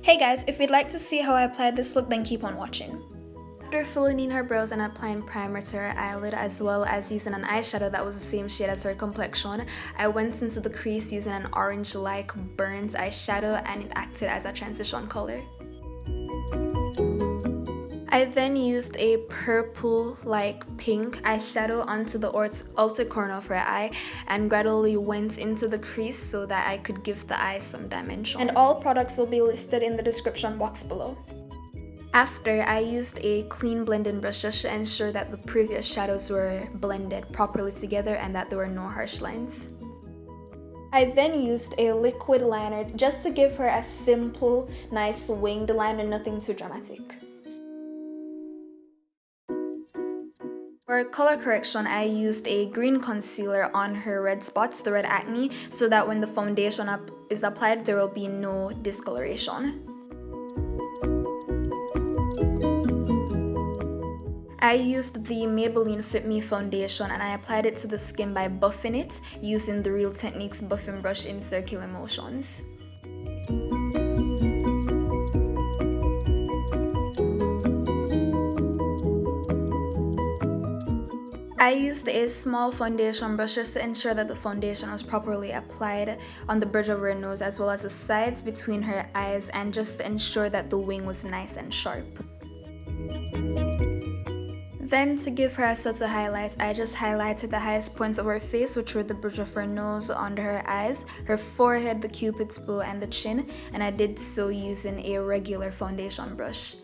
Hey guys, if you'd like to see how I applied this look, then keep on watching. After filling in her brows and applying primer to her eyelid as well as using an eyeshadow that was the same shade as her complexion, I went into the crease using an orange-like burnt eyeshadow and it acted as a transition color. I then used a purple-like pink eyeshadow onto the outer corner of her eye and gradually went into the crease so that I could give the eye some dimension. And all products will be listed in the description box below. After, I used a clean blending brush just to ensure that the previous shadows were blended properly together and that there were no harsh lines. I then used a liquid liner just to give her a simple, nice winged liner, nothing too dramatic. For color correction, I used a green concealer on her red spots, the red acne, so that when the foundation is applied, there will be no discoloration. I used the Maybelline Fit Me foundation and I applied it to the skin by buffing it using the Real Techniques buffing brush in circular motions. I used a small foundation brush just to ensure that the foundation was properly applied on the bridge of her nose as well as the sides between her eyes, and just to ensure that the wing was nice and sharp. Then, to give her a set of highlights, I just highlighted the highest points of her face, which were the bridge of her nose, under her eyes, her forehead, the cupid's bow, and the chin, and I did so using a regular foundation brush.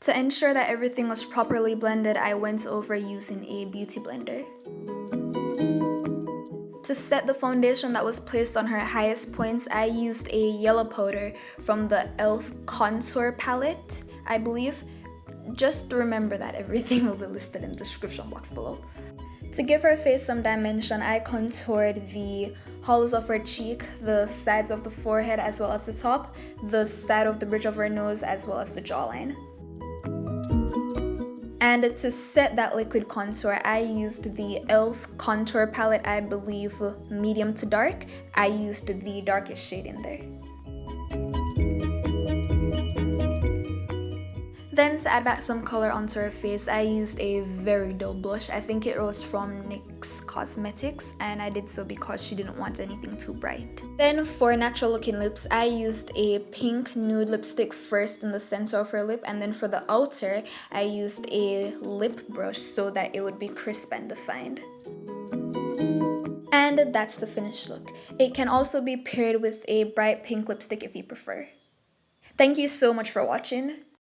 To ensure that everything was properly blended, I went over using a beauty blender. To set the foundation that was placed on her highest points, I used a yellow powder from the e.l.f. contour palette, I believe. Just remember that everything will be listed in the description box below. To give her face some dimension, I contoured the hollows of her cheek, the sides of the forehead as well as the top, the side of the bridge of her nose as well as the jawline. And to set that liquid contour, I used the e.l.f. contour palette, I believe medium to dark. I used the darkest shade in there. Then, to add back some color onto her face, I used a very dull blush. I think it was from NYX Cosmetics, and I did so because she didn't want anything too bright. Then, for natural looking lips, I used a pink nude lipstick first in the center of her lip, and then for the outer, I used a lip brush so that it would be crisp and defined. And that's the finished look. It can also be paired with a bright pink lipstick if you prefer. Thank you so much for watching.